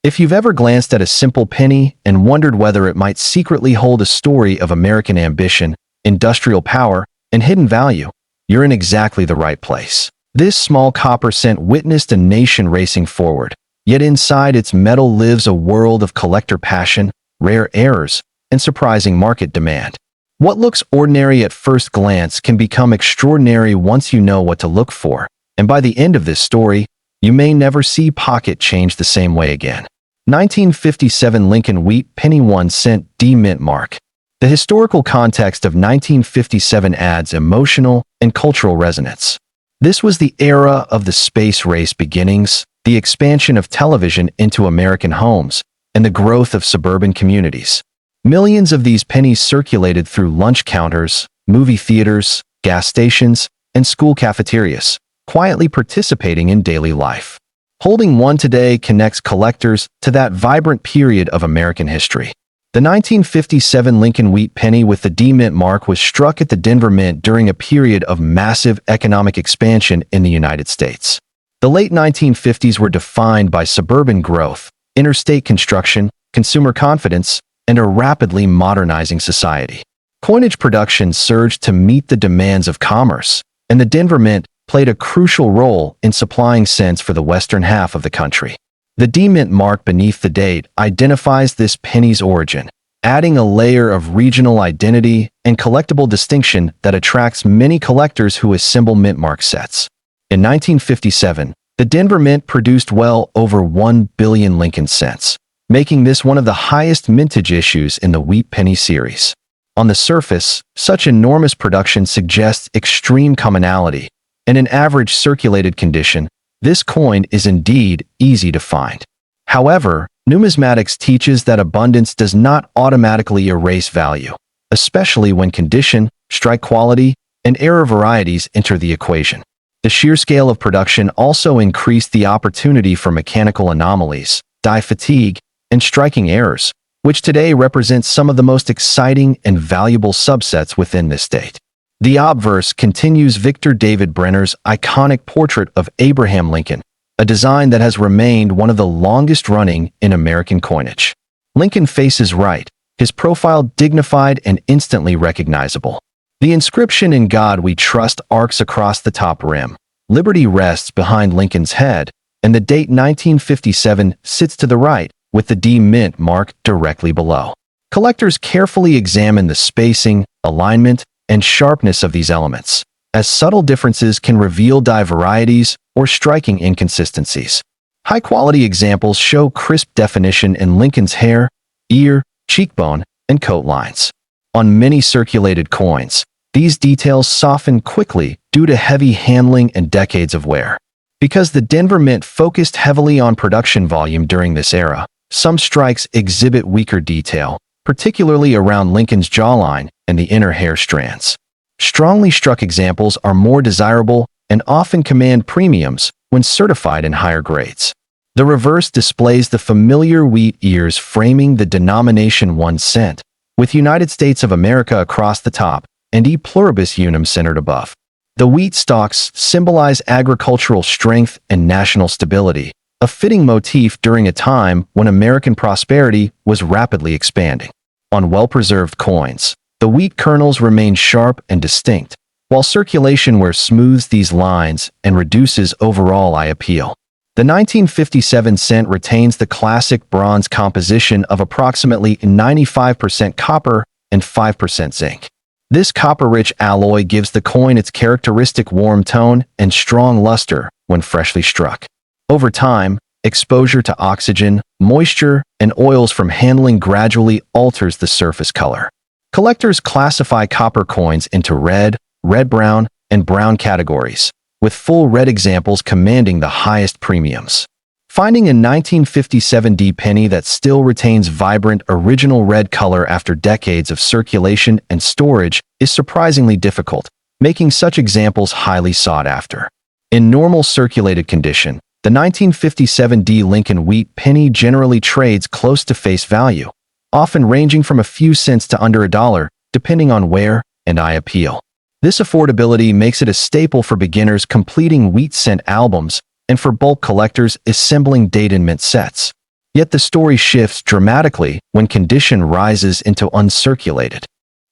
If you've ever glanced at a simple penny and wondered whether it might secretly hold a story of American ambition, industrial power, and hidden value, you're in exactly the right place. This small copper cent witnessed a nation racing forward, yet inside its metal lives a world of collector passion, rare errors, and surprising market demand. What looks ordinary at first glance can become extraordinary once you know what to look for, and by the end of this story, you may never see pocket change the same way again. 1957 Lincoln Wheat Penny 1 cent D mint mark. The historical context of 1957 adds emotional and cultural resonance. This was the era of the space race beginnings, the expansion of television into American homes, and the growth of suburban communities. Millions of these pennies circulated through lunch counters, movie theaters, gas stations, and school cafeterias, quietly participating in daily life. Holding one today connects collectors to that vibrant period of American history. The 1957 Lincoln Wheat Penny with the D Mint mark was struck at the Denver Mint during a period of massive economic expansion in the United States. The late 1950s were defined by suburban growth, interstate construction, consumer confidence, and a rapidly modernizing society. Coinage production surged to meet the demands of commerce, and the Denver Mint played a crucial role in supplying cents for the western half of the country. The D Mint mark beneath the date identifies this penny's origin, adding a layer of regional identity and collectible distinction that attracts many collectors who assemble mint mark sets. In 1957, the Denver Mint produced well over 1 billion Lincoln cents, making this one of the highest mintage issues in the Wheat Penny series. On the surface, such enormous production suggests extreme commonality, and in average circulated condition, this coin is indeed easy to find. However, numismatics teaches that abundance does not automatically erase value, especially when condition, strike quality, and error varieties enter the equation. The sheer scale of production also increased the opportunity for mechanical anomalies, die fatigue, and striking errors, which today represents some of the most exciting and valuable subsets within this state. The obverse continues Victor David Brenner's iconic portrait of Abraham Lincoln, a design that has remained one of the longest-running in American coinage. Lincoln faces right, his profile dignified and instantly recognizable. The inscription "In God We Trust" arcs across the top rim. Liberty rests behind Lincoln's head, and the date 1957 sits to the right, with the D Mint mark directly below. Collectors carefully examine the spacing, alignment, and sharpness of these elements, as subtle differences can reveal die varieties or striking inconsistencies. High-quality examples show crisp definition in Lincoln's hair, ear, cheekbone, and coat lines. On many circulated coins, these details soften quickly due to heavy handling and decades of wear. Because the Denver Mint focused heavily on production volume during this era, some strikes exhibit weaker detail, particularly around Lincoln's jawline and the inner hair strands. Strongly struck examples are more desirable and often command premiums when certified in higher grades. The reverse displays the familiar wheat ears framing the denomination 1 cent, with United States of America across the top and E pluribus unum centered above. The wheat stalks symbolize agricultural strength and national stability, a fitting motif during a time when American prosperity was rapidly expanding. On well-preserved coins, the wheat kernels remain sharp and distinct, while circulation wear smooths these lines and reduces overall eye appeal. The 1957 cent retains the classic bronze composition of approximately 95% copper and 5% zinc. This copper-rich alloy gives the coin its characteristic warm tone and strong luster when freshly struck. Over time, exposure to oxygen, moisture, and oils from handling gradually alters the surface color. Collectors classify copper coins into red, red-brown, and brown categories, with full red examples commanding the highest premiums. Finding a 1957 D penny that still retains vibrant, original red color after decades of circulation and storage is surprisingly difficult, making such examples highly sought after. In normal circulated condition, the 1957 D Lincoln Wheat Penny generally trades close to face value, often ranging from a few cents to under $1, depending on wear and eye appeal. This affordability makes it a staple for beginners completing wheat cent albums and for bulk collectors assembling date and mint sets. Yet the story shifts dramatically when condition rises into uncirculated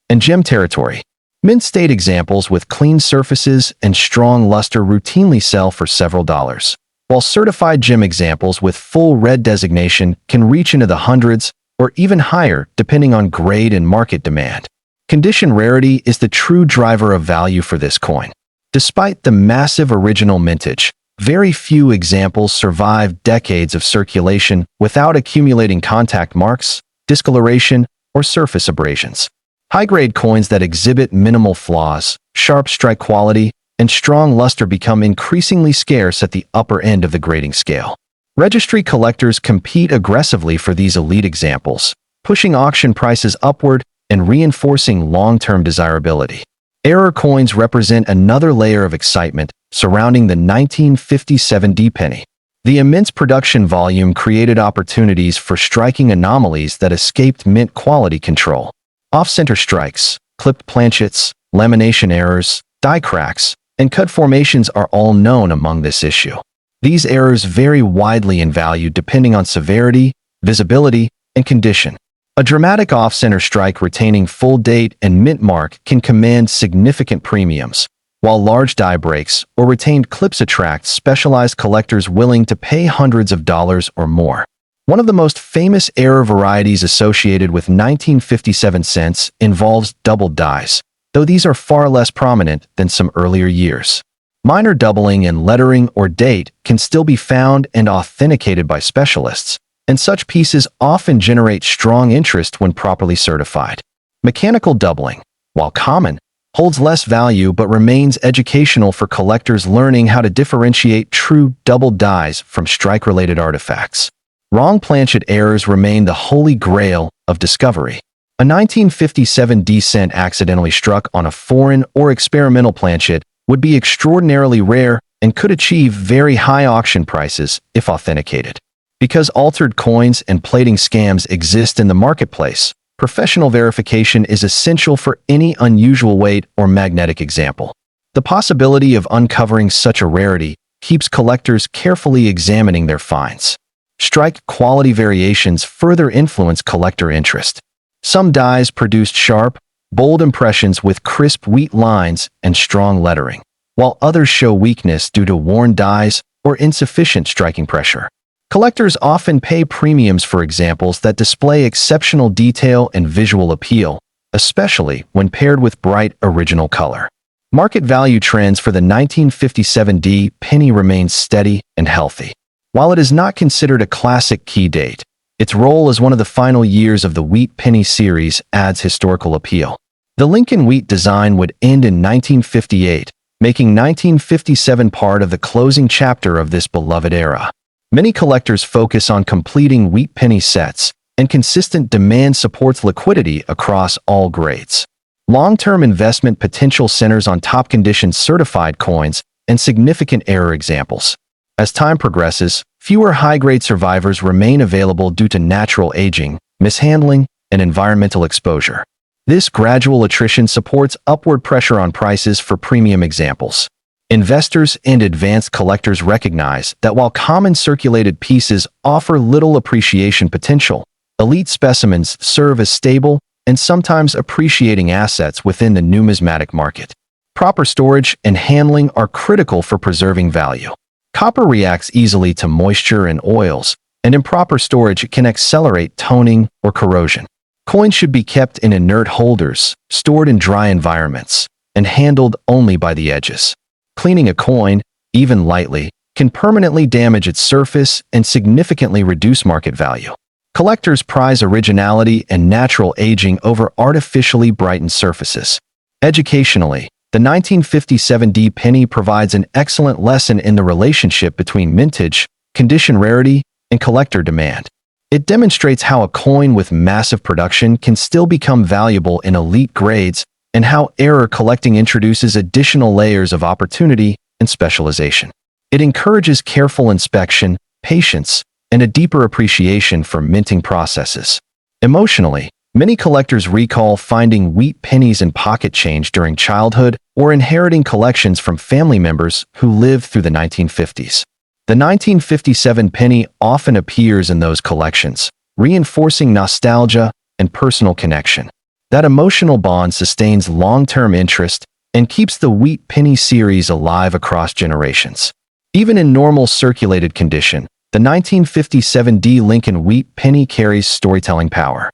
and gem territory. Mint state examples with clean surfaces and strong luster routinely sell for several dollars, while certified gem examples with full red designation can reach into the hundreds or even higher depending on grade and market demand. Condition rarity is the true driver of value for this coin. Despite the massive original mintage, very few examples survive decades of circulation without accumulating contact marks, discoloration, or surface abrasions. High-grade coins that exhibit minimal flaws, sharp strike quality, and strong luster become increasingly scarce at the upper end of the grading scale. Registry collectors compete aggressively for these elite examples, pushing auction prices upward and reinforcing long-term desirability. Error coins represent another layer of excitement surrounding the 1957 D-penny. The immense production volume created opportunities for striking anomalies that escaped mint quality control. Off-center strikes, clipped planchets, lamination errors, die cracks, and cut formations are all known among this issue. These errors vary widely in value depending on severity, visibility, and condition. A dramatic off-center strike retaining full date and mint mark can command significant premiums, while large die breaks or retained clips attract specialized collectors willing to pay hundreds of dollars or more. One of the most famous error varieties associated with 1957 cents involves doubled dies, though these are far less prominent than some earlier years. Minor doubling in lettering or date can still be found and authenticated by specialists, and such pieces often generate strong interest when properly certified. Mechanical doubling, while common, holds less value but remains educational for collectors learning how to differentiate true doubled dies from strike-related artifacts. Wrong planchet errors remain the holy grail of discovery. A 1957 D cent accidentally struck on a foreign or experimental planchet would be extraordinarily rare and could achieve very high auction prices if authenticated. Because altered coins and plating scams exist in the marketplace, professional verification is essential for any unusual weight or magnetic example. The possibility of uncovering such a rarity keeps collectors carefully examining their finds. Strike quality variations further influence collector interest. Some dies produced sharp, bold impressions with crisp wheat lines and strong lettering, while others show weakness due to worn dies or insufficient striking pressure. Collectors often pay premiums for examples that display exceptional detail and visual appeal, especially when paired with bright original color. Market value trends for the 1957 D penny remain steady and healthy. While it is not considered a classic key date, its role as one of the final years of the Wheat Penny series adds historical appeal. The Lincoln Wheat design would end in 1958, making 1957 part of the closing chapter of this beloved era. Many collectors focus on completing Wheat Penny sets, and consistent demand supports liquidity across all grades. Long-term investment potential centers on top-condition certified coins and significant error examples. As time progresses, fewer high-grade survivors remain available due to natural aging, mishandling, and environmental exposure. This gradual attrition supports upward pressure on prices for premium examples. Investors and advanced collectors recognize that while common circulated pieces offer little appreciation potential, elite specimens serve as stable and sometimes appreciating assets within the numismatic market. Proper storage and handling are critical for preserving value. Copper reacts easily to moisture and oils, and improper storage can accelerate toning or corrosion. Coins should be kept in inert holders, stored in dry environments, and handled only by the edges. Cleaning a coin, even lightly, can permanently damage its surface and significantly reduce market value. Collectors prize originality and natural aging over artificially brightened surfaces. Educationally, the 1957 D penny provides an excellent lesson in the relationship between mintage, condition rarity, and collector demand. It demonstrates how a coin with massive production can still become valuable in elite grades and how error collecting introduces additional layers of opportunity and specialization. It encourages careful inspection, patience, and a deeper appreciation for minting processes. Emotionally, many collectors recall finding wheat pennies in pocket change during childhood or inheriting collections from family members who lived through the 1950s. The 1957 penny often appears in those collections, reinforcing nostalgia and personal connection. That emotional bond sustains long-term interest and keeps the Wheat Penny series alive across generations. Even in normal circulated condition, the 1957 D. Lincoln Wheat Penny carries storytelling power.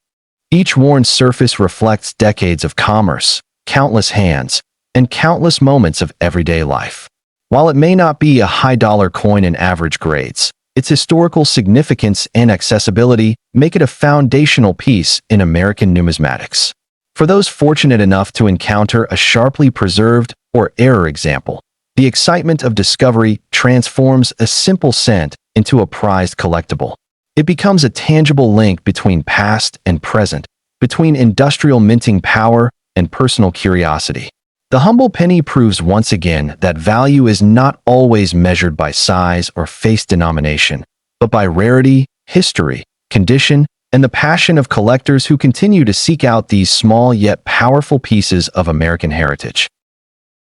Each worn surface reflects decades of commerce, countless hands, and countless moments of everyday life. While it may not be a high-dollar coin in average grades, its historical significance and accessibility make it a foundational piece in American numismatics. For those fortunate enough to encounter a sharply preserved or error example, the excitement of discovery transforms a simple cent into a prized collectible. It becomes a tangible link between past and present, between industrial minting power and personal curiosity. The humble penny proves once again that value is not always measured by size or face denomination, but by rarity, history, condition, and the passion of collectors who continue to seek out these small yet powerful pieces of American heritage.